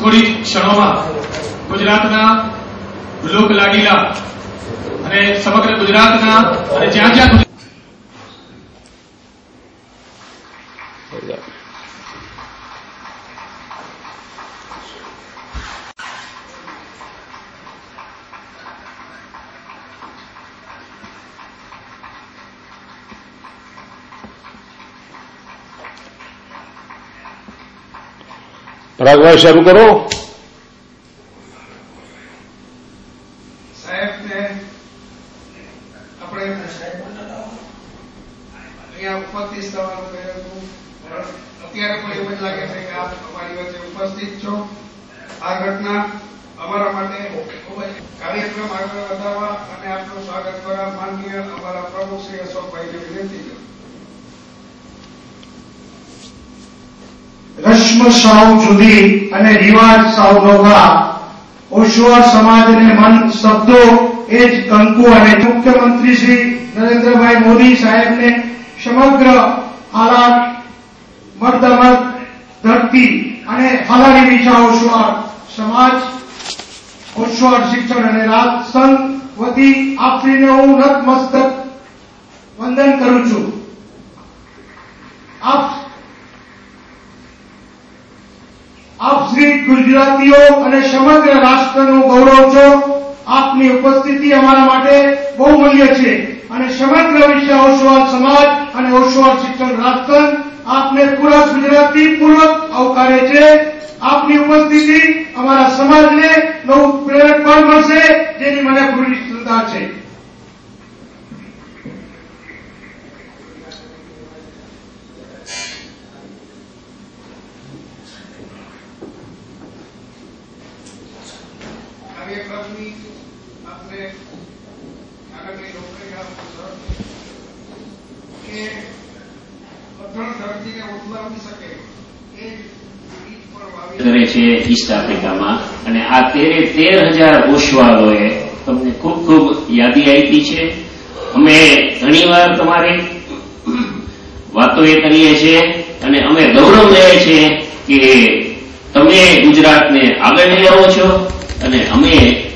થોડી ક્ષણોમાં ગુજરાતના લોક લાગીલા અને સમગ્ર ગુજરાતના અને જ્યાં જ્યાં પરાગભાઈ શરૂ કરો. સાહેબને આપણે અહીંયા ઉપસ્થિત થવાનું કહ્યું હતું. અત્યારે પણ એવું જ લાગે છે કે આપ અમારી વચ્ચે ઉપસ્થિત છો. આ ઘટના અમારા માટે ખૂબ જ કાર્યક્રમ આગળ વધારવા અને આપનું સ્વાગત કરવા માનનીય અમારા પ્રમુખ શ્રી અશોકભાઈને વિનંતી કરું. રશ્મ સાવ જુદી અને રિવાજ સાવ નોખા. ઓશવાર સમાજને મન શબ્દો એ જ કંકુ અને મુખ્યમંત્રી શ્રી નરેન્દ્રભાઈ મોદી સાહેબને સમગ્ર હાલાત મર્દમર્દ ધરતી અને હાલાની વિશા ઓશવાર સમાજ ઓશવાર શિક્ષણ અને રાજ સંઘ વતી આપશ્રીને હું નતમસ્તક વંદન કરું છું. આપ શ્રી ગુજરાતીઓ અને સમગ્ર રાષ્ટ્રનું ગૌરવ છો. આપની ઉપસ્થિતિ અમારા માટે બહુમૂલ્ય છે અને સમગ્ર વિશ્વ ઓશવાર સમાજ અને ઓશવાર શિક્ષણ રાષ્ટ્ર આપને પૂરા ગુજરાતી પૂર્વક આવકારે છે. આપની ઉપસ્થિતિ અમારા સમાજને નવું પ્રેરક બળ મળશે, જેની મને પૂરી શ્રદ્ધા છે. કાર્યક્રમની આપણે નાનકડી નોકરી આપું કે કઠણ ધરતીને ઉઠલાવી શકે એ કરે છે ઈસ્ટ આફ્રિકામાં. અને આ 13,000 ઓશવાળોએ તમને ખૂબ ખૂબ યાદી આપી છે. અમે ઘણીવાર તમારી વાતો એ કરીએ છીએ અને અમે ગૌરવ લઈએ છીએ કે તમે ગુજરાતને આગળ લઈ આવો છો અને અમે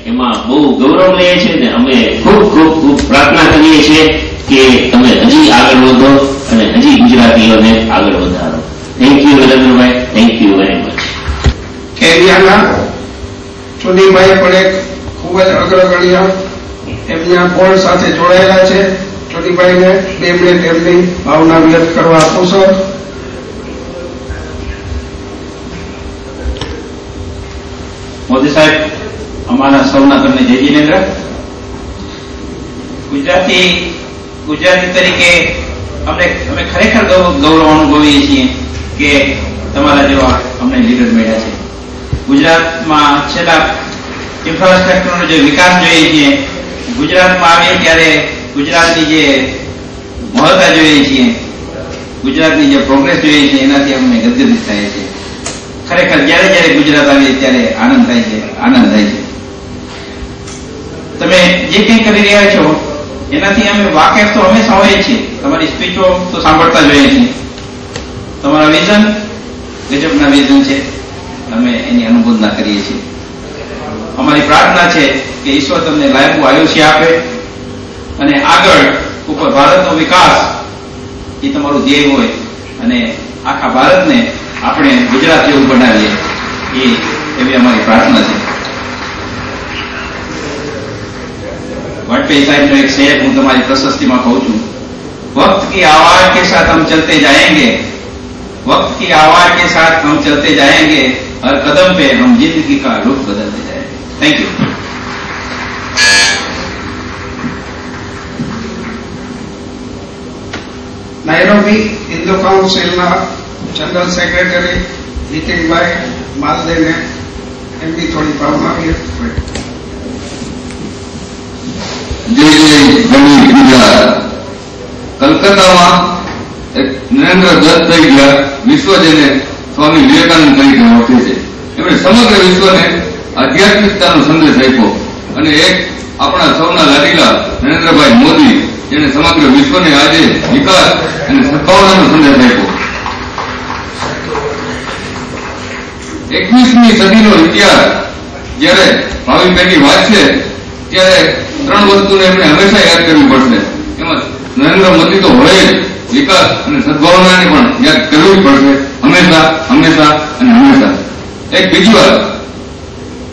એમાં બહુ ગૌરવ લઈએ છીએ અને અમે ખૂબ ખૂબ ખૂબ પ્રાર્થના કરીએ છીએ કે તમે હજી આગળ વધો અને હજી ગુજરાતીઓને આગળ વધારો. Thank you Narendrabhai, thank you very much. કેન્યાના ચુનીભાઈ પણ એક ખૂબ જ અગ્રગણ્ય એમના બોર્ડ સાથે જોડાયેલા છે. ચુનીભાઈને 2 મિનિટ એમની ભાવના વ્યક્ત કરવા આપું છું. મોદી સાહેબ, અમારા સૌના તમને જય જિનેન્દ્ર. ગુજરાતી તરીકે અમે ખરેખર ગૌરવ અનુભવીએ છીએ કે તમારા જેવા અમને લીડર મળ્યા છે. ગુજરાતમાં છેલ્લા ઇન્ફ્રાસ્ટ્રક્ચરનો જે વિકાસ જોઈએ છીએ, ગુજરાતમાં આવીએ ત્યારે ગુજરાતની જે મહત્તા જોઈએ છીએ, ગુજરાતની જે પ્રોગ્રેસ જોઈએ છીએ, એનાથી અમને ગદગદિત થાય છે. ખરેખર જ્યારે જ્યારે ગુજરાત આવીએ ત્યારે આનંદ થાય છે. તમે જે કંઈ કરી રહ્યા છો એનાથી અમે વાકેફ તો હંમેશા હોઈએ છીએ. તમારી સ્પીચો તો સાંભળતા જોઈએ છીએ. તમારા વિઝન ગજબના વિઝન છે, અમે એની અનુમોદના કરીએ છીએ. અમારી પ્રાર્થના છે કે ઈશ્વર તમને લાયકું આયુષ્ય આપે અને આગળ ઉપર ભારતનો વિકાસ એ તમારું ધ્યેય હોય અને આખા ભારતને આપણે ગુજરાત જેવું બનાવીએ, એવી અમારી પ્રાર્થના છે. वाजपेयी साहब ने एक शेर हूं तुम्हारी प्रशस्ति में कहूं छू, वक्त की आवाज के साथ हम चलते जाएंगे, वक्त की आवाज के साथ हम चलते जाएंगे, हर कदम पे हम जिंदगी का रुख बदलते जाएंगे. Thank you. નાયરોબી હિન્દુ કાઉન્સિલના જનરલ સેક્રેટરી નીતિનભાઈ માલદેને એમની થોડી ભાવના વ્યક્ત કરી. જય જય ગણી ગુજરાત. કલકત્તામાં એક નરેન્દ્ર દત્ત થઈ ગયા, વિશ્વ જેને સ્વામી વિવેકાનંદ તરીકે ઓળખે છે. એમણે સમગ્ર વિશ્વને આધ્યાત્મિકતાનો સંદેશ આપ્યો અને એક આપણા સૌના લાડીલા નરેન્દ્રભાઈ મોદી, જેને સમગ્ર વિશ્વને આજે વિકાસ અને સદભાવનાનો સંદેશ આપ્યો. 21મી સદીનો ઇતિહાસ જ્યારે ભાવિ પેઢી વાંચશે ત્યારે 3 વસ્તુને એમણે હંમેશા યાદ કરવી પડશે. એમાં નરેન્દ્ર મોદી તો હોય જ, વિકાસ અને સદભાવનાને પણ યાદ કરવી પડશે હંમેશા હંમેશા અને હંમેશા. એક બીજી વાત,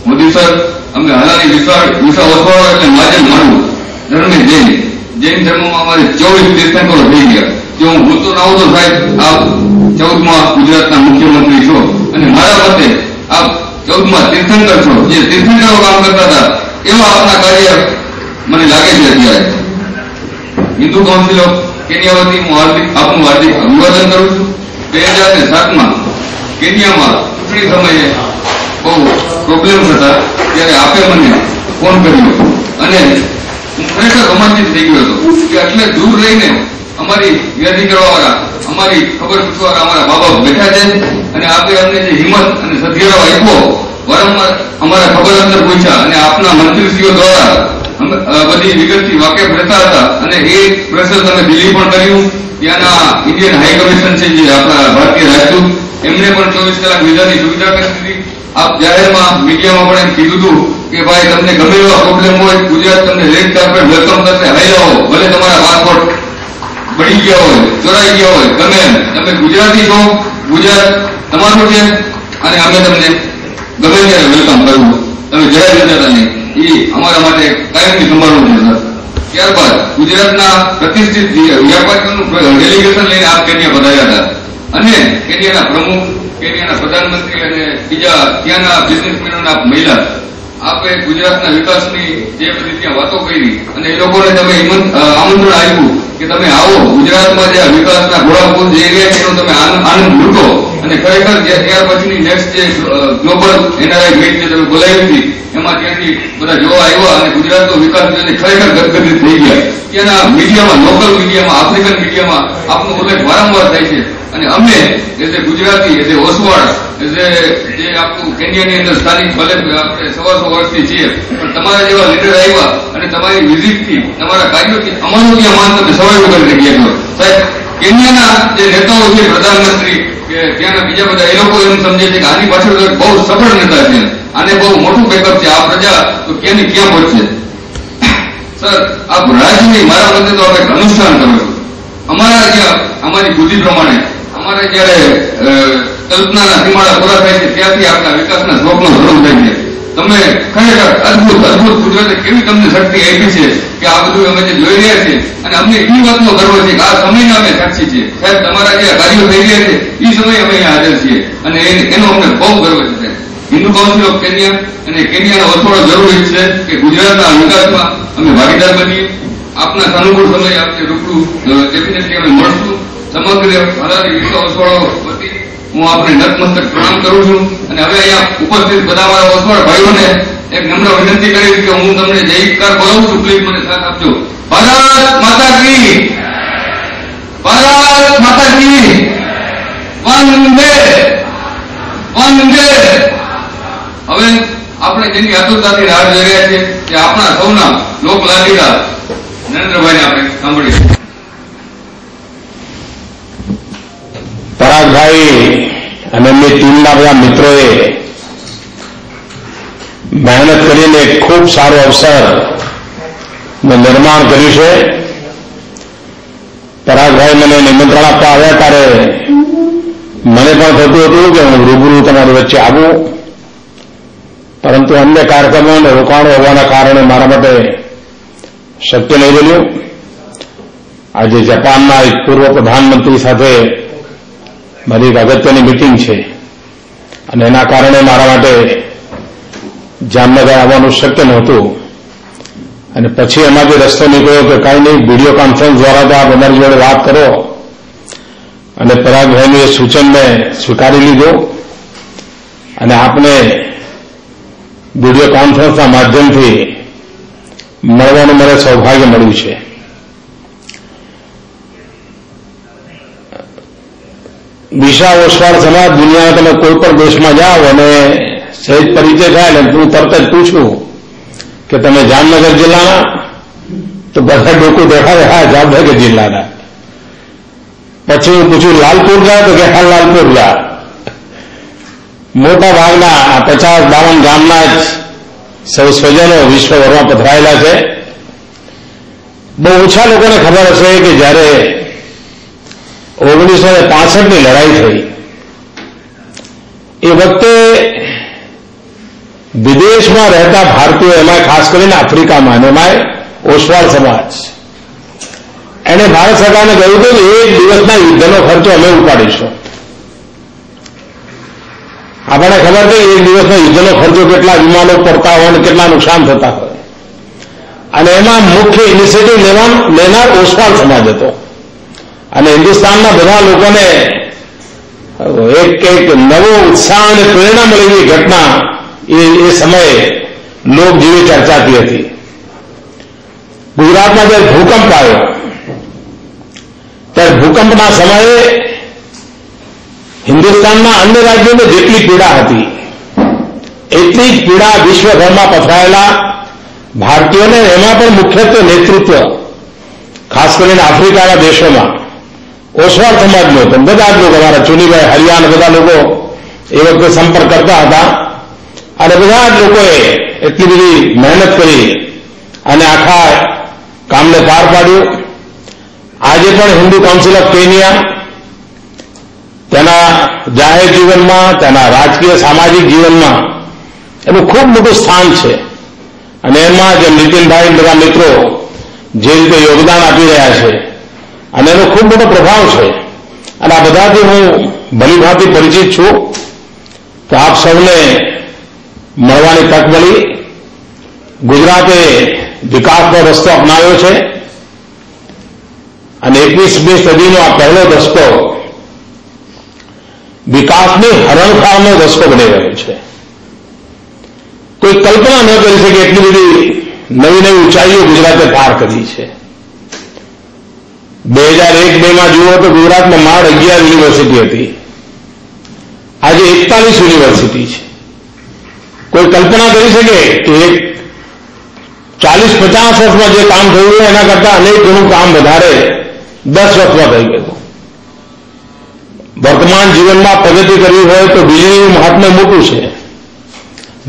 મોદી સર, અમે હાલાની વિશાળ વસવાળો એટલે માજન માનવું ધર્મે જૈન ધર્મમાં અમારે 24 તીર્થંકરો થઈ ગયા. જો હું ભૂલતો ના હોઉં તો સાહેબ આપ 14મા ગુજરાતના મુખ્યમંત્રી છો અને મારા મતે આપ 14મા તીર્થંકર છો. જે તીર્થંકરો કામ કરતા હતા એવા આપના કાર્ય મને લાગે છે. અત્યારે હિન્દુ કાઉન્સિલ ઓફ કેન્યા વતી હું આપનું હાર્દિક અભિવાદન કરું છું. 2007માં કેન્યામાં ચૂંટણી સમયે બહુ પ્રોબ્લેમ્સ હતા ત્યારે આપે મને ફોન કર્યો અને હું ખરેખર રોમાંચિત થઈ ગયો હતો કે એટલે દૂર રહીને અમારી યાદી કરવાવાળા, અમારી ખબર પૂછવાવાળા અમારા મા બાપ બેઠા છે અને આપણે અમને જે હિંમત અને સધિયારો આપ્યો, વારંવાર અમારા ખબર અંતર પૂછ્યા અને આપના મંત્રીશ્રીઓ દ્વારા બધી વિગતથી વાકેફ રહેતા હતા અને એ પ્રેશર તમે દિલ્હી પણ કર્યું. ત્યાંના ઇન્ડિયન હાઈ કમિશન છે જે આપણા ભારતીય રાજદૂત, એમને પણ 24 કલાક વિઝાની સુવિધા કરી દીધી. આપ જાહેરમાં મીડિયામાં પણ એમ કીધું હતું કે ભાઈ તમને ગમે એવા પ્રોબ્લેમ હોય, ગુજરાત તમને રેડ કાર્પેટ વેલકમ કરશે, હાઈ આવો, ભલે તમારા પાસપોર્ટ બળી ગયા હોય, ચોરાઈ ગયા હોય, ગમે એમ, તમે ગુજરાતી છો, ગુજરાત તમારું છે અને અમે તમને ગમે ત્યારે વેલકમ કરવું. તમે જાહેર જતા નહીં, એ અમારા માટે કાયમની સંભાળવું છે સર. ત્યારબાદ ગુજરાતના પ્રતિષ્ઠિત વ્યાપારીઓનું ડેલિગેશન લઈને આપ કેન્યા પધાર્યા હતા અને કેન્યાના પ્રમુખ, કેન્યાના પ્રધાનમંત્રી અને બીજા ત્યાંના બિઝનેસમેનોના આપ મહિલા, આપે ગુજરાતના વિકાસની જે બધી ત્યાં વાતો કરી અને એ લોકોને તમે આમંત્રણ આપ્યું કે તમે આવો, ગુજરાતમાં જે વિકાસના ઘોડાપુર જે એરિયા છે એનો તમે આનંદ લૂંટો. અને ખરેખર ત્યાર પછીની નેક્સ્ટ જે ગ્લોબલ એનઆરઆઈ મીટ જે તમે બોલાવી હતી એમાં ત્યાંથી બધા જોવા આવ્યા અને ગુજરાતનો વિકાસ ખરેખર ગદગદિત થઈ ગયા. ત્યાંના મીડિયામાં, લોકલ મીડિયામાં, આફ્રિકન મીડિયામાં આપનો ઉલ્લેખ વારંવાર થાય છે અને અમે as a Gujarati, as a Oswal, as a જે આપણું કેન્યાની અંદર સ્થાનિક ભલે આપણે 100 વર્ષથી છીએ પણ તમારા જેવા લીડર આવ્યા અને તમારી વિઝિટથી, તમારા કાર્યોથી અમારું ત્યાં માન તમે સવાઈ કરી ગયા છો સાહેબ. કેન્યાના જે નેતાઓ છે, પ્રધાનમંત્રી કે ત્યાંના બીજા બધા, એ લોકો એમ સમજે છે કે આની પાછળ બહુ સફળ નેતા છે, આને બહુ મોટું બેકઅપ છે, આ પ્રજા તો ક્યાંની ક્યાં પહોંચશે. સર, આપ રાજ્યની મારા મતે તો આપણે અનુષ્ઠાન કરો છો. અમારા જ્યાં અમારી બુદ્ધિ પ્રમાણે અમારે જયારે કલ્પનાના સીમાડા પૂરા થાય છે ત્યાંથી આપણા વિકાસના સ્વપ્નો શરૂ થાય છે. તમે ખરેખર અદભુત અદભુત કુદરતે કેવી તમને શક્તિ આપી છે કે આ બધું અમે જે જોઈ રહ્યા છીએ અને અમને એ વાતનો ગર્વ છે કે આ સમયના અમે સાક્ષી છીએ સાહેબ. તમારા જે કાર્યો થઈ રહ્યા છે એ સમયે અમે અહીંયા હાજર છીએ અને એનો અમને બહુ ગર્વ છે સાહેબ. હિન્દુ કાઉન્સિલ ઓફ કેન્યા અને કેન્યાનો વસવાળો જરૂરી છે કે ગુજરાતના વિકાસમાં અમે ભાગીદાર બનીએ. આપના સાનુકૂળ સમય આપણે રૂબરૂ ડેફિનેટલી અમે મળશું. સમગ્ર હાલારી વિશ્વ વસવાળો વતી હું આપને નતમસ્તક પ્રણામ કરું છું અને હવે અહીંયા ઉપસ્થિત બધા મારા વસવાળ ભાઈઓને એક નમ્ર વિનંતી કરીશ કે હું તમને જયકાર બોલાવું છું, પ્લીઝ મને સાથ આપજો. ભારત માતા કી, ભારત માતા કી, વંદે વંદે. હવે આપણે જેની આતુરતાથી રાહ જોઈ રહ્યા છે તે આપણા સૌના લોક લાડીલા નરેન્દ્રભાઈને આપણે સાંભળીએ. પરાગભાઈ અને એમની ટીમના બધા મિત્રોએ મહેનત કરીને ખૂબ સારો અવસરનું નિર્માણ કર્યું છે. પરાગભાઈ મને નિમંત્રણ આપવા આવ્યા ત્યારે મને પણ થતું હતું કે હું રૂબરૂ તમારી વચ્ચે આવું, પરંતુ અન્ય કાર્યક્રમો અને રોકાણો હોવાના કારણે મારા માટે શક્ય નહીં બન્યું. આજે જાપાનના એક પૂર્વ પ્રધાનમંત્રી સાથે મારી એક અગત્યની મિટિંગ છે અને એના કારણે મારા માટે જામનગર આવવાનું શક્ય નહોતું. અને પછી એમાંથી રસ્તો નીકળ્યો કે કાંઈ નહીં, વિડીયો કોન્ફરન્સ દ્વારા તો આપ અમારી જોડે વાત કરો અને પરાગભાઈનું એ સૂચનને સ્વીકારી લીધું અને આપને વિડીયો કોન્ફરન્સના માધ્યમથી મળવાનું મને સૌભાગ્ય મળ્યું છે. વિશાળ ઓસવાળ સમાજ, દુનિયાના તમે કોઈ પણ દેશમાં જાઓ અને સહેજ પરિચય થાય ને હું તરત જ પૂછું કે તમે જામનગર જિલ્લાના, તો બધા ડોકું દેખાડે હા જામનગર જિલ્લાના. પછી હું પૂછું લાલપુર જા તો કે હા લાલપુર જા. મોટા ભાગના 50-52 ગામના જ સૌ સ્વજનો વિશ્વભરમાં પથરાયેલા છે. બહુ ઓછા લોકોને ખબર હશે કે જ્યારે 1965ની લડાઈ થઈ એ વખતે વિદેશમાં રહેતા ભારતીયો, એમાં ખાસ કરીને આફ્રિકામાં, એમાં ઓસવાળ સમાજ, એને ભારત સરકારને કહ્યું હતું કે એક દિવસના યુદ્ધનો ખર્ચો અમે ઉપાડીશું. આપણને ખબર છે એક દિવસના યુદ્ધનો ખર્ચો કેટલા વિમાનો પડતા હોય અને કેટલા નુકસાન થતા હોય. અને એમાં મુખ્ય ઇનિશિયેટિવ લેનાર ઓસવાળ સમાજ હતો. અને હિન્દુસ્તાનના બધા લોકોને એક નવો ઉત્સાહ અને પ્રેરણા મળેલી ઘટના એ સમયે લોકજીવી ચર્ચાતી હતી. ગુજરાતમાં જ્યારે ભૂકંપ આવ્યો ત્યારે ભૂકંપના સમયે હિન્દુસ્તાનના અન્ય રાજ્યોને જેટલી પીડા હતી એટલી જ પીડા વિશ્વભરમાં પથરાયેલા ભારતીયોને, એમાં પણ મુખ્યત્વે નેતૃત્વ ખાસ કરીને આફ્રિકાના દેશોમાં ઓસવાળ સમાજનો હતો. બધા જ લોકો, અમારા ચુનીભાઈ, હરિયાણા, બધા લોકો એ વખતે સંપર્ક કરતા હતા અને બધા જ લોકોએ એટલી બધી મહેનત કરી અને આખા કામને પાર પાડ્યું. આજે પણ હિન્દુ કાઉન્સિલ ઓફ કેન્યા તેના જાહેર જીવનમાં, તેના રાજકીય સામાજિક જીવનમાં એનું ખૂબ મોટું સ્થાન છે. અને એમાં જે નીતિનભાઈ બધા મિત્રો જે રીતે યોગદાન આપી રહ્યા છે અને એનો ખૂબ મોટો પ્રભાવ છે. અને આ બધાથી હું ભલીભાંતિ પરિચિત છું. તો આપ સૌને મળવાની તક મળી. ગુજરાતે વિકાસનો રસ્તો અપનાવ્યો છે અને 21મી સદીનો આ પહેલો દસકો વિકાસની હરણફાળનો દસકો બની રહ્યો છે. કોઈ કલ્પના ન કરી શકે એટલી બધી નવી નવી ઊંચાઈઓ ગુજરાતે પાર કરી છે. 2001-2માં જુઓ તો ગુજરાતમાં માત્ર 11 યુનિવર્સિટી હતી. આજે 41 યુનિવર્સિટી છે. કોઈ કલ્પના કરી શકે કે 40-50 વર્ષમાં જે કામ થયું હોય એના કરતાં અનેક ગણું કામ વધારે 10 વર્ષમાં થઈ ગયું. વર્તમાન જીવનમાં પ્રગતિ કરવી હોય તો વીજળીનું મહાત્મ્ય મોટું છે.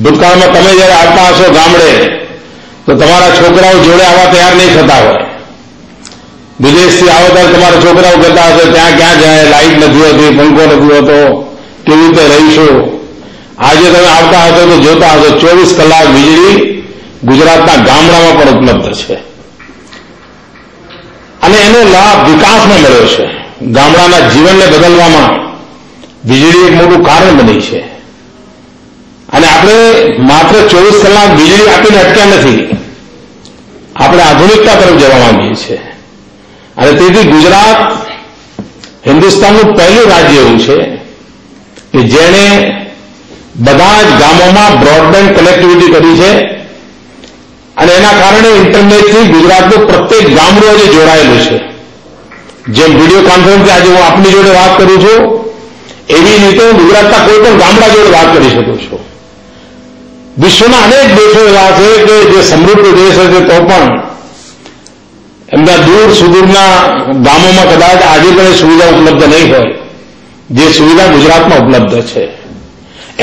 ભૂતકાળમાં તમે જયારે આવતા હશો ગામડે તો તમારા છોકરાઓ જોડે આવવા તૈયાર નહીં થતા હોય. વિદેશથી આવો ત્યારે તમારા છોકરાઓ કહેતા હશે ત્યાં ક્યાં જાય, લાઇટ નથી હોતી, પંખો નથી હોતો, કેવી રીતે રહીશું. આજે તમે આવતા હશો તો જોતા હશો 24 કલાક વીજળી ગુજરાતના ગામડામાં પણ ઉપલબ્ધ છે. અને એનો લાભ વિકાસમાં મળ્યો છે. ગામડાના જીવનને બદલવામાં વીજળી એક મોટું કારણ બની છે. અને આપણે માત્ર 24 કલાક વીજળી આપીને અટક્યા નથી, આપણે આધુનિકતા તરફ જવા માંગીએ છીએ. અને તેથી ગુજરાત હિન્દુસ્તાનનું પહેલું રાજ્ય એવું છે કે જેણે બધા જ ગામોમાં બ્રોડબેન્ડ કનેક્ટિવિટી કરી છે. અને એના કારણે ઇન્ટરનેટથી ગુજરાતનું પ્રત્યેક ગામડું આજે જોડાયેલું છે. જેમ વિડીયો કોન્ફરન્સથી આજે હું આપની જોડે વાત કરું છું એવી રીતે હું ગુજરાતના કોઈ પણ ગામડા જોડે વાત કરી શકું છું. વિશ્વના અનેક દેશો એવા છે કે જે સમૃદ્ધ દેશ હશે તો પણ એમના દૂર સુદૂરના ગામોમાં કદાચ આજે પણ એ સુવિધા ઉપલબ્ધ નહીં હોય જે સુવિધા ગુજરાતમાં ઉપલબ્ધ છે.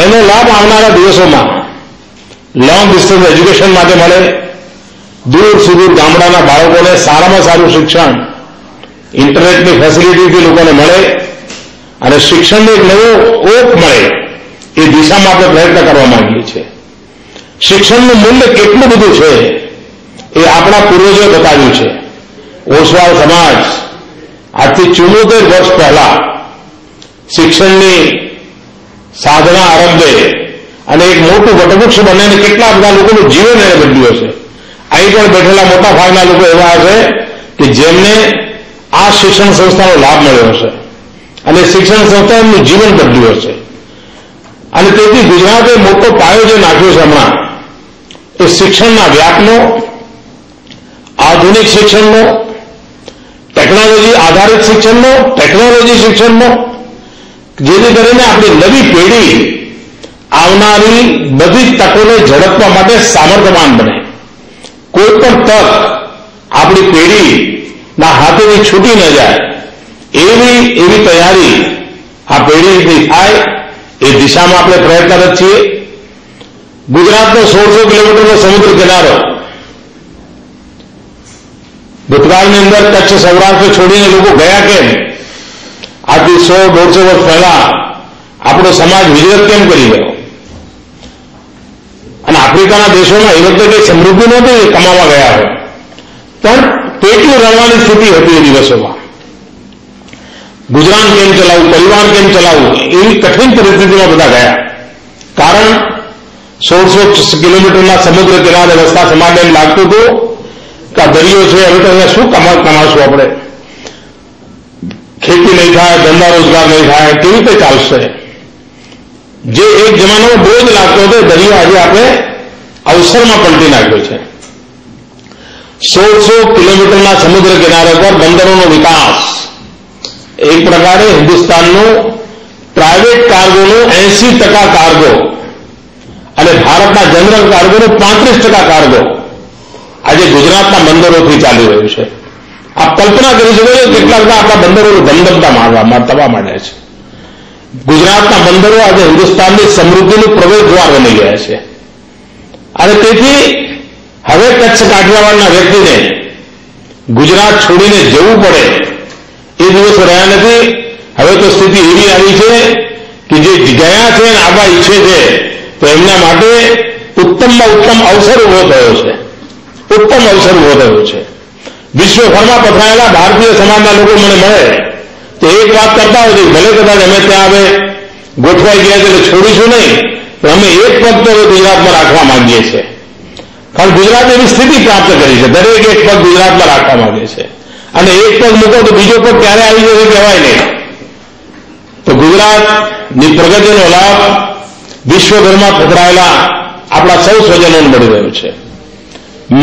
એનો લાભ આવનારા દિવસોમાં લોંગ ડિસ્ટન્સ એજ્યુકેશન માટે મળે, દૂર સુદૂર ગામડાના બાળકોને સારામાં સારું શિક્ષણ ઇન્ટરનેટની ફેસિલિટીથી લોકોને મળે અને શિક્ષણને એક નવો ઓપ મળે એ દિશામાં આપણે પ્રયત્ન કરવા માંગીએ છીએ. શિક્ષણનું મૂલ્ય કેટલું બધું છે એ આપણા પૂર્વજોએ બતાવ્યું છે. ઓસવાળ સમાજ આજથી 74 વર્ષ પહેલા શિક્ષણની સાધના આરંભે અને એક મોટું વટવૃક્ષ બનીને કેટલા બધા લોકોનું જીવન એને બદલ્યું હશે. અહીં પણ બેઠેલા મોટા ભાગના લોકો એવા હશે કે જેમને આ શિક્ષણ સંસ્થાનો લાભ મળ્યો હશે અને શિક્ષણ સંસ્થા એમનું જીવન બદલ્યું હશે. અને તેથી ગુજરાતે મોટો પાયો જે નાખ્યો છે હમણાં એ શિક્ષણના વ્યાપનો, આધુનિક શિક્ષણનો, ટેકનોલોજી આધારિત શિક્ષણનો, ટેકનોલોજી શિક્ષણનો, જેથી કરીને આપણી નવી પેઢી આવનારી બધી તકોને ઝડપવા માટે સામર્થ્યવાન બને. કોઈ પણ તક આપણી પેઢીના હાથેથી છૂટી ન જાય એવી તૈયારી આ પેઢીથી થાય એ દિશામાં આપણે પ્રયત્નરત છીએ. ગુજરાતનો 1600 કિલોમીટરનો સમુદ્ર કિનારો ભૂતકાળની અંદર કચ્છ સૌરાષ્ટ્ર છોડીને લોકો ગયા કેમ? આજથી 100-150 વર્ષ પહેલા આપણો સમાજ હિજરત કેમ કરી ગયો? અને આફ્રિકાના દેશોમાં એ વખતે કઈ સમૃદ્ધિ નહોતી કમાવા ગયા હોય, પણ પેટલું રળવાની સ્થિતિ હતી એ દિવસોમાં. ગુજરાન કેમ ચલાવવું, પરિવાર કેમ ચલાવવું, એવી કઠિન પરિસ્થિતિમાં બધા ગયા. કારણ 1600 કિલોમીટરના સમુદ્ર કિનારે રસ્તા સમાજને એમ લાગતું હતું કે આ દરિયો છે, હવે તો અહીંયા શું કમાશું આપણે? ખેતી નહીં થાય, ધંધા રોજગાર નહીં થાય, કેવી રીતે ચાલશે? જે એક જમાનામાં બોજ લાગતો હતો, દરિયો આજે આપણે અવસરમાં પલટી નાખ્યો છે. 1600 કિલોમીટરના સમુદ્ર કિનારે પર બંદરોનો વિકાસ એક પ્રકારે હિન્દુસ્તાનનું પ્રાઇવેટ કાર્ગોનું 80% કાર્ગો અને ભારતના જનરલ કાર્ગોનું 35% કાર્ગો આજે ગુજરાતના બંદરોથી ચાલી રહ્યું છે. આપ કલ્પના કરી શકો છો કેટલાક આપણા બંદરો ધમધમતા થવા માંડ્યા છે. ગુજરાતના બંદરો આજે હિન્દુસ્તાનની સમૃદ્ધિનું પ્રવેશદ્વાર બની ગયા છે. અને તેથી હવે કચ્છ કાઠિયાવાડના વ્યક્તિને ગુજરાત છોડીને જવું પડે એ દિવસો રહ્યા નથી. હવે તો સ્થિતિ એવી આવી છે કે જે ગયા છે અને આવવા ઈચ્છે છે તો એમના માટે ઉત્તમમાં ઉત્તમ અવસર ઉભો થયો છે. ઉત્તમ અવસર ઉભો થયો છે. વિશ્વભરમાં પથરાયેલા ભારતીય સમાજના લોકો મને મળે તો એક વાત કરતા હોય ભલે કદાચ અમે ત્યાં હવે ગોઠવાઈ ગયા છે એટલે છોડીશું નહીં, પણ અમે એક પગ તો હવે ગુજરાતમાં રાખવા માંગીએ છીએ. કારણ ગુજરાત એવી સ્થિતિ પ્રાપ્ત કરી છે, દરેક એક પગ ગુજરાતમાં રાખવા માંગે છે. અને એક પગ મૂકો તો બીજો પગ ક્યારે આવી જશે કહેવાય નહીં. તો ગુજરાતની પ્રગતિનો લાભ વિશ્વભરમાં પથરાયેલા આપણા સૌ સ્વજનોને મળી રહ્યો છે.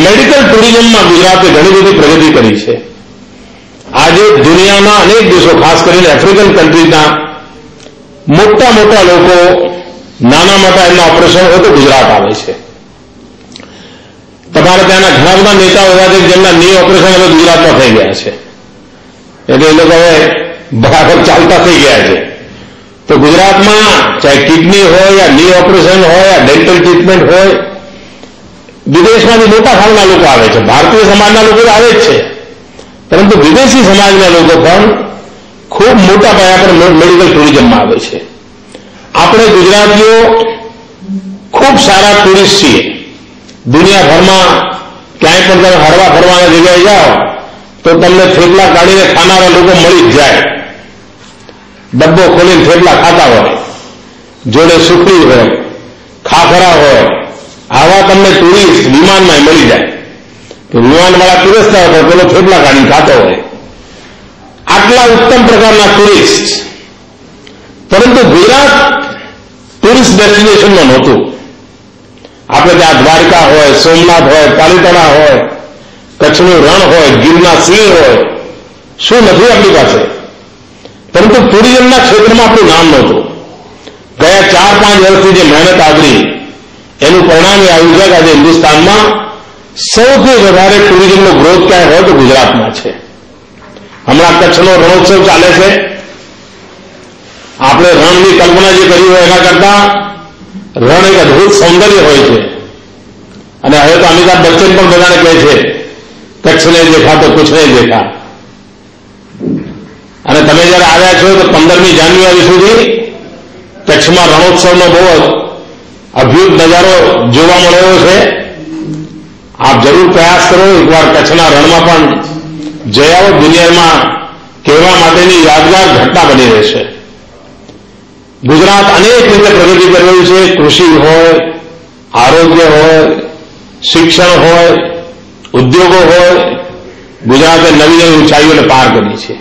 મેડિકલ ટુરિઝમમાં ગુજરાતે ઘણી બધી પ્રગતિ કરી છે. આજે દુનિયાના અનેક દેશો, ખાસ કરીને આફ્રિકન કન્ટ્રીના મોટા મોટા લોકો નાના મોટા એમના ઓપરેશન હોય તો ગુજરાત આવે છે. તમારે ત્યાંના ઘણા બધા નેતાઓ એવા છે જેમના ની ઓપરેશન હવે ગુજરાતમાં થઈ ગયા છે. એટલે એ લોકો હવે બરાબર ચાલતા થઈ ગયા છે. તો ગુજરાતમાં ચાહે કિડની હોય યા ની ઓપરેશન હોય યા ડેન્ટલ ટ્રીટમેન્ટ હોય, વિદેશમાંથી મોટા ભાગના લોકો આવે છે. ભારતીય સમાજના લોકો આવે જ છે, પરંતુ વિદેશી સમાજના લોકો પણ ખૂબ મોટા પાયા પર મેડિકલ ટુરિઝમમાં આવે છે. આપણે ગુજરાતીઓ ખૂબ સારા ટુરિસ્ટ છીએ. દુનિયાભરમાં ક્યાંય પણ તમે હરવા ફરવાના જગ્યાએ જાઓ તો તમને થેપલા કાઢીને ખાનારા લોકો મળી જ જાય. ડબ્બો ખોલીને થેપલા ખાતા હોય, જોડે સુખડી હોય, ખાખરા હોય, આવા તમને ટુરિસ્ટ વિમાનમાં મળી જાય. તો વિમાનવાળા પીરસતા હોય પેલો થેપલા કાઢીને ખાતો હોય. આટલા ઉત્તમ પ્રકારના ટુરિસ્ટ, પરંતુ ગુજરાત ટુરિસ્ટ ડેસ્ટિનેશનમાં નહોતું. આપણે ત્યાં દ્વારકા હોય, સોમનાથ હોય, પાલીતાણા હોય, કચ્છનું રણ હોય, ગીરના સિંહ હોય, શું નથી આપણી પાસે? પરંતુ ટુરિઝમના ક્ષેત્રમાં આપણું નામ નહોતું. ગયા 4-5 વર્ષથી જે મહેનત આદરી એનું પરિણામ એ આવ્યું છે કે આજે હિન્દુસ્તાનમાં સૌથી વધારે ટુરિઝમનો ગ્રોથ ક્યાંય હોય તો ગુજરાતમાં છે. હમણાં કચ્છનો રણોત્સવ ચાલે છે. આપણે રણની કલ્પના જે કરી હોય એના કરતા રણ એક અદભુત સૌંદર્ય હોય છે. અને હવે તો અમિતાભ બચ્ચન પણ બધાને કહે છે કચ્છ ને દેખા તો કુછ નહીં દેખા. અને તમે જયારે આવ્યા છો તો 15મી જાન્યુઆરી સુધી કચ્છમાં રણોત્સવનો બહુ અદ્ભુત નજારો જોવા મળ્યો છે. આપ જરૂર પ્રયાસ કરો, એકવાર કચ્છના રણમાં પણ જઈ આવો. દુનિયામાં કહેવા માટેની યાદગાર ઘટના બની રહેશે. ગુજરાત અનેક રીતે પ્રગતિ કરી રહ્યું છે. કૃષિ હોય, આરોગ્ય હોય, શિક્ષણ હોય, ઉદ્યોગો હોય, ગુજરાતે નવી નવી ઊંચાઈઓને પાર કરી છે.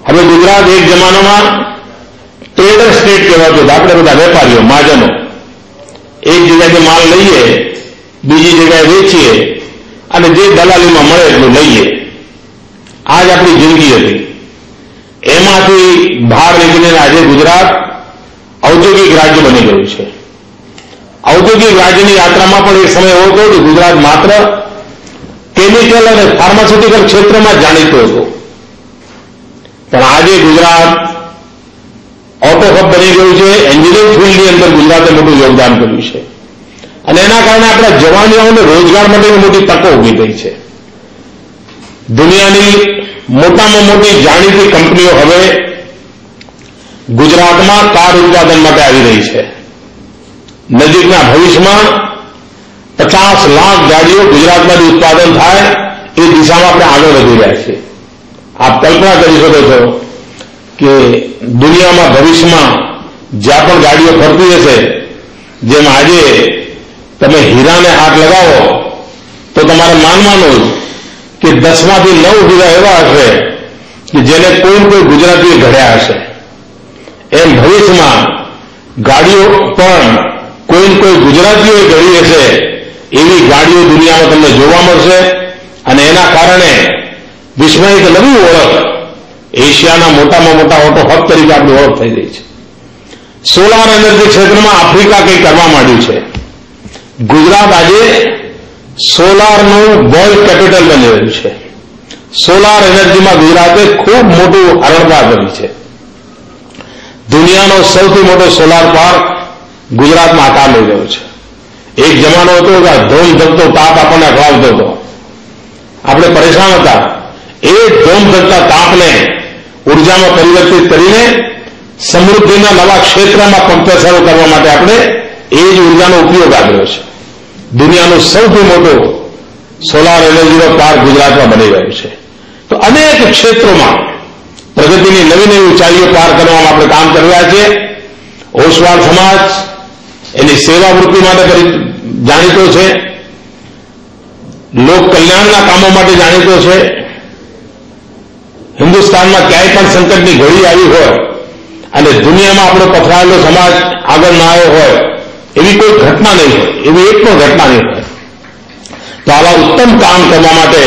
હવે ગુજરાત એક જમાનામાં ટ્રેડર સ્ટેટ કહેવાતું. આપણે બધા વેપારીઓ, મહાજનો એક જગ્યાએ માલ લઈએ, બીજી જગ્યાએ વેચીએ અને જે દલાલીમાં મળે એટલું લઈએ. આ જ આપણી જિંદગી હતી. એમાંથી બહાર નીકળીને આજે ગુજરાત ઔદ્યોગિક રાજ્ય બની ગયું છે. ઔદ્યોગિક રાજ્યની યાત્રામાં પણ એક સમય એવો હતો કે ગુજરાત માત્ર કેમિકલ અને ફાર્માસ્યુટિકલ ક્ષેત્રમાં જાણીતું હતું. પણ આજે ગુજરાત ઓટો હબ બની ગયું છે. એન્જિનિયરિંગ ફિલ્ડની અંદર ગુજરાતે મોટું યોગદાન કર્યું છે અને એના કારણે આપણા જવાનીઓને રોજગાર માટેની મોટી તકો ઊભી થઈ છે. દુનિયાની મોટામાં મોટી જાણીતી કંપનીઓ હવે ગુજરાતમાં કાર ઉત્પાદન માટે આવી રહી છે. નજીકના ભવિષ્યમાં 50 લાખ ગાડીઓ ગુજરાતમાંથી ઉત્પાદન થાય એ દિશામાં આપણે આગળ વધી રહ્યા છીએ. આપ કલ્પના કરી શકો છો કે દુનિયામાં ભવિષ્યમાં જ્યાં પણ ગાડીઓ ફરતી હશે, જેમ આજે તમે હીરાને હાથ લગાવો તો તમારે માનવાનું કે 10માંથી 9 હીરા એવા હશે કે જેને કોઈ ગુજરાતીએ ઘડ્યા હશે. એમ ભવિષ્યમાં ગાડીઓ પણ કોઈ ગુજરાતીઓએ ઘડી હશે એવી ગાડીઓ દુનિયામાં તમને જોવા મળશે અને એના કારણે વિશ્વની એક નવી ઓળખ એશિયાના મોટામાં મોટા ઓટો હબ તરીકે આપણી ઓળખ થઈ રહી છે. સોલાર એનર્જી ક્ષેત્રમાં આફ્રિકા કંઈ કરવા માંડ્યું છે. ગુજરાત આજે સોલારનું વર્લ્ડ કેપિટલ બની રહ્યું છે. સોલાર એનર્જીમાં ગુજરાતે ખૂબ મોટું હરણફાળ કરી છે. દુનિયાનો સૌથી મોટો સોલાર પાર્ક ગુજરાતમાં આકાર લઈ રહ્યો છે. એક જમાનો હતો કે ધોમ ધકતો તાપ આપણને અખવાવતો હતો, આપણે પરેશાન હતા. એ ધોમ ધકતા તાપને ઉર્જામાં પરિવર્તિત કરીને સમૃદ્ધિના નવા ક્ષેત્રમાં પગપેસારો કરવા માટે આપણે એ જ ઉર્જાનો ઉપયોગ આવ્યો છે. દુનિયાનો સૌથી મોટો સોલાર એનર્જીનો પાર્ક ગુજરાતમાં બની રહ્યો છે. તો અનેક ક્ષેત્રોમાં પ્રગતિની નવી નવી ઊંચાઈઓ પાર કરવામાં આપણે કામ કરી રહ્યા છીએ. ઓસવાળ સમાજ એની સેવાવૃત્તિ માટે જાણીતો છે, લોક કલ્યાણના કામો માટે જાણીતો છે. હિન્દુસ્તાનમાં ક્યાંય પણ સંકટની ઘડી આવી હોય અને દુનિયામાં આપણો પથરાયેલો સમાજ આગળ ના આવ્યો હોય એવી કોઈ ઘટના નહીં હોય, એવી એક પણ ઘટના નહીં હોય. તો આવા ઉત્તમ કામ કરવા માટે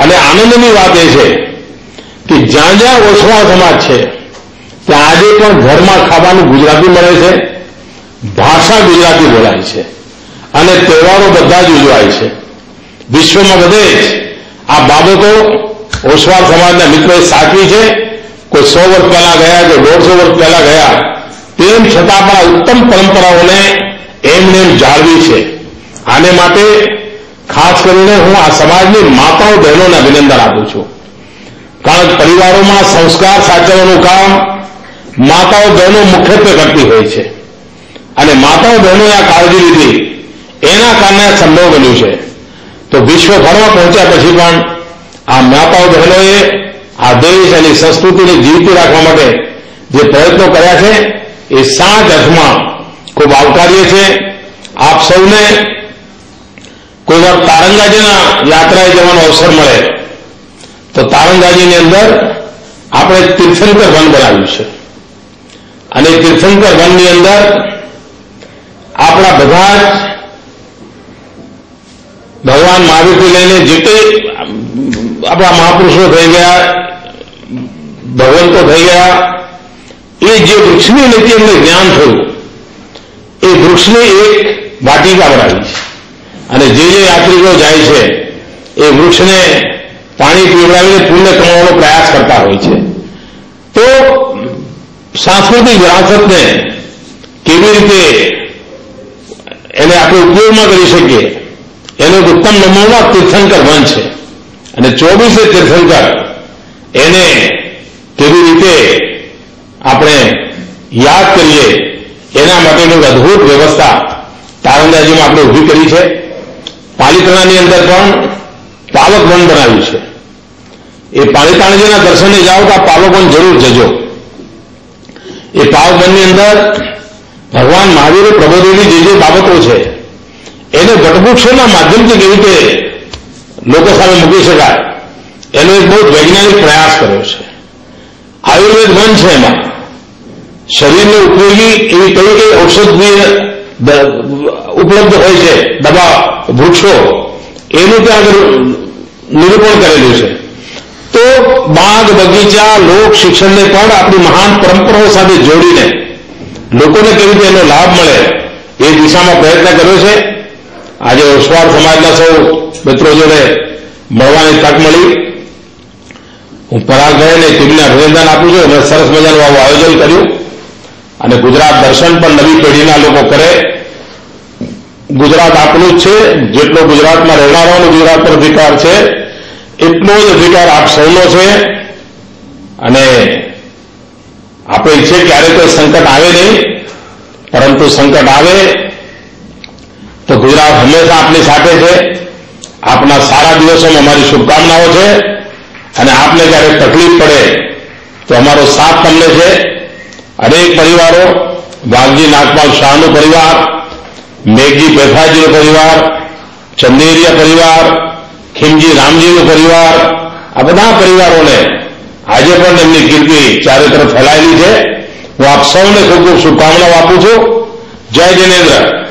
અને આનંદની વાત એ છે કે જ્યાં જ્યાં ઓસવાળ સમાજ છે ત્યાં આજે પણ ઘરમાં ખાવાનું ગુજરાતી મળે છે, ભાષા ગુજરાતી બોલાય છે અને તહેવારો બધા જ ઉજવાય છે. વિશ્વમાં બધે જ આ બાબતો ઓસવાળ સમાજના મિત્રોએ સાચવી છે. કોઈ 100 વર્ષ પહેલા ગયા, કોઈ 150 વર્ષ પહેલા ગયા, તેમ છતાં પણ આ ઉત્તમ પરંપરાઓને એમને એમ જાળવી છે. આને માટે ખાસ કરીને હું આ સમાજની માતાઓ બહેનોને અભિનંદન આપું છું. કારણ કે પરિવારોમાં સંસ્કાર સાચવવાનું કામ માતાઓ બહેનો મુખ્યત્વે કરતી હોય છે અને માતાઓ બહેનોએ આ કાળજી લીધી, એના કારણે આ સંભવ બન્યું છે. તો વિશ્વભરમાં પહોંચ્યા પછી પણ આ માતાઓ બહેનોએ આ દેશ અને સંસ્કૃતિને જીવતી રાખવા માટે જે પ્રયત્નો કર્યા છે એ સાચ અર્થમાં ખૂબ આવકાર્ય છે. આપ સૌને કોઈ વાર તારંગાજીના યાત્રાએ જવાનો અવસર મળે તો તારંગાજીની અંદર આપણે તીર્થંકર વન બનાવ્યું છે અને તીર્થંકર વનની અંદર આપણા બધા જ ભગવાન મહાવીરથી લઈને જે કંઈ આપણા મહાપુરુષો થઈ ગયા, ભગવંતો થઈ ગયા, એ જે વૃક્ષની નીતિ એમને જ્ઞાન થયું એ વૃક્ષની એક વાટિકા બનાવી છે અને જે યાત્રિકો જાય છે એ વૃક્ષને પાણી પીવડાવીને પુણ્ય કમાવાનો પ્રયાસ કરતા હોય છે. તો સાંસ્કૃતિક વિરાસતને કેવી રીતે એને આપણે ઉપયોગમાં કરી શકીએ એનો એક ઉત્તમ નમૂનો તીર્થંકર વન છે અને 24 તીર્થંકર એને કેવી રીતે આપણે યાદ કરીએ એના માટેની એક અદભુત વ્યવસ્થા તારંગાજીમાં આપણે ઊભી કરી છે. પાલિતાણાની અંદર પણ પાવક વન બનાવ્યું છે. એ પાલિતાણાજીના દર્શને જાઓ તો આ પાવક વન જરૂર જજો. એ પાવક વનની અંદર ભગવાન મહાવીરે પ્રબોધેલી જે બાબતો છે એને વટવૃક્ષોના માધ્યમથી કેવી રીતે લોકો સામે મૂકી શકાય એનો એક બહુ વૈજ્ઞાનિક પ્રયાસ કર્યો છે. આયુર્વેદ વન છે, એમાં શરીરને ઉપયોગી એવી કઈ કઈ ઔષધીય ઉપલબ્ધ હોય છે, દવા, વૃક્ષો, એનું ત્યાં આગળ નિરૂપણ કરેલું છે. તો બાગ બગીચા લોક શિક્ષણને પણ આપણી મહાન પરંપરાઓ સાથે જોડીને લોકોને કેવી રીતે એનો લાભ મળે એ દિશામાં પ્રયત્ન કર્યો છે. આજે ઓસવાળ સમાજના સૌ મિત્રો જોડે મળવાની તક મળી. હું પરાગભાઈને ટીમને અભિનંદન આપું છું. અમે સરસ મજાનું આવું આયોજન કર્યું અને ગુજરાત દર્શન પણ નવી પેઢીના લોકો કરે. ગુજરાત આપણું જ છે. જેટલો ગુજરાતમાં રહેનારાઓનો ગુજરાત પર અધિકાર છે એટલો જ અધિકાર આપ સૌનો છે. અને આપણે ઈચ્છે ક્યારે કોઈ સંકટ આવે નહીં, પરંતુ સંકટ આવે તો ગુજરાત હંમેશા આપની સાથે છે. આપના સારા દિવસોમાં અમારી શુભકામનાઓ છે. અને આપને ક્યારેક તકલીફ પડે તો અમારો સાથ તમને છે. અનેક પરિવારો, વાઘજી નાગપાલ શાહનો પરિવાર, મેઘજી પેથાજીનો પરિવાર, ચંદેરિયા પરિવાર, ખીમજી રામજીનો પરિવાર, આ બધા પરિવારોને આજે પણ એમની કીર્તિ ચારે તરફ ફેલાયેલી છે. હું આપ સૌને ખૂબ ખૂબ શુભકામનાઓ આપું છું. જય જિનેન્દ્ર.